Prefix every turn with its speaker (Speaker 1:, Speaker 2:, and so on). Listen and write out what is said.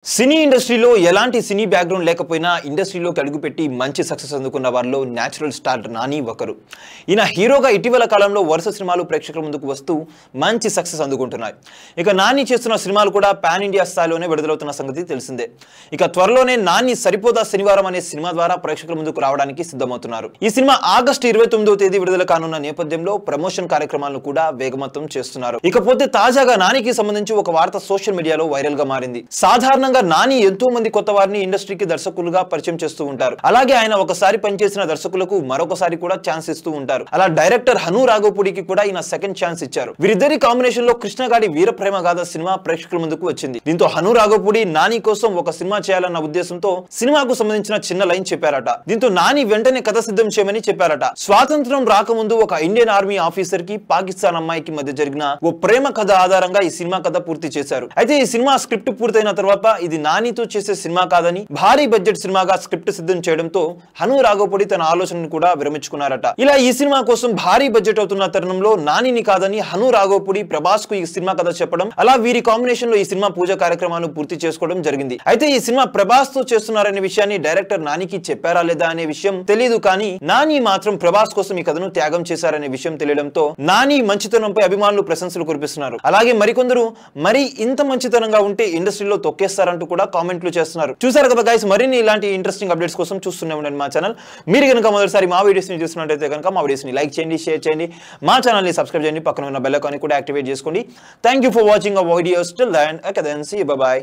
Speaker 1: సినీ ఇండస్ట్రీలో ఎలాంటి cine background లేకపోయినా ఇండస్ట్రీలోకి అడుగుపెట్టి మంచి సక్సెస్ అందుకున్న వారిలో న్యాచురల్ స్టార్ నాని ఒకరు. ఈయన హీరోగా ఇటీవల కాలంలో వరుస సినిమాలు ప్రేక్షకుల ముందుకు వస్తూ మంచి సక్సెస్ అందుకుంటున్నాయి. ఇక నాని చేస్తున్న సినిమాలు కూడా పాన్ ఇండియా స్థాయిలోనే విడుదలవుతున్న సంగతి తెలిసిందే. ఇక త్వరలోనే నాని సరిపోదా శనివారం అనే సినిమా ద్వారా ప్రేక్షకుల ముందుకు రావడానికి సిద్ధమవుతున్నారు. ఈ సినిమా ఆగస్టు 29వ తేదీ విడుదల కానున్న నేపథ్యంలో ప్రమోషన్ కార్యక్రమాలను కూడా వేగవంతం చేస్తున్నారు. ఇకపోతే తాజాగా నానికి సంబంధించి ఒక వార్త సోషల్ మీడియాలో వైరల్ గా మారింది. సాధారణంగా నాని ఎంతో మంది కొత్త వారిని ఇండస్ట్రీకి దర్శకులుగా పరిచయం చేస్తూ ఉంటారు. అలాగే ఆయన ఒకసారి పనిచేసిన దర్శకులకు మరొకసారి కూడా ఛాన్స్ ఇస్తూ ఉంటారు. అలా డైరెక్టర్ హను రాఘవపూడికి కూడా ఈయన సెకండ్ ఛాన్స్ ఇచ్చారు. వీరిద్దరి కాంబినేషన్ లో కృష్ణగాడి వీర ప్రేమ గాథ సినిమా ప్రేక్షకుల ముందుకు వచ్చింది. దీంతో హను రాఘవపూడి నాని కోసం ఒక సినిమా చేయాలన్న ఉద్దేశంతో సినిమాకు సంబంధించిన చిన్న లైన్ చెప్పారట. దీంతో నాని వెంటనే కథ సిద్ధం చేయమని చెప్పారట. స్వాతంత్రం రాకముందు ఒక ఇండియన్ ఆర్మీ ఆఫీసర్ కి పాకిస్తాన్ అమ్మాయికి మధ్య జరిగిన ఓ ప్రేమ కథ ఆధారంగా ఈ సినిమా కథ పూర్తి చేశారు. అయితే ఈ సినిమా స్క్రిప్ట్ పూర్తయిన తర్వాత ఇది నానితో చేసే సినిమా కాదని భారీ బడ్జెట్ సినిమాగా స్క్రిప్ట్ సిద్ధం చేయడంతో హను రాఘవపూడి తన ఆలోచనను కూడా విరమించుకున్నారట. ఇలా ఈ సినిమా కోసం భారీ బడ్జెట్ అవుతున్న తరుణంలో నానిని కాదని హను రాఘవపూడి ప్రభాస్ కు ఈ సినిమా కథ చెప్పడం, అలా వీరి కాంబినేషన్ లో ఈ సినిమా పూజ కార్యక్రమాలను పూర్తి చేసుకోవడం జరిగింది. అయితే ఈ సినిమా ప్రభాస్ తో చేస్తున్నారనే విషయాన్ని డైరెక్టర్ నానికి చెప్పారా లేదా అనే విషయం తెలియదు. కానీ నాని మాత్రం ప్రభాస్ కోసం ఈ కథను త్యాగం చేశారనే విషయం తెలియడంతో నాని మంచితనంపై అభిమానులు ప్రశంసలు కురిపిస్తున్నారు. అలాగే మరికొందరు మరి ఇంత మంచితనంగా ఉంటే ఇండస్ట్రీలో తొక్కేస్తారంటూ కూడా కామెంట్లు చేస్తున్నారు. చూసారు కదా గైస్, మరిన్ని ఇలాంటి ఇంట్రెస్టింగ్ అప్డేట్స్ కోసం చూస్తూనే ఉండండి మా ఛానల్. మీరు కనుక మొదటిసారి మా వీడియోస్ ని చూస్తున్నట్టయితే కనుక మా వీడియోస్ ని లైక్ చేయండి, షేర్ చేయండి, మా ఛానల్ ని సబ్స్క్రైబ్ చేయండి, పక్కన ఉన్న బెల్ ఐకాన్ కూడా యాక్టివేట్ చేసుకోండి. Thank you for watching our videos. Till then, okay then, see you, bye by.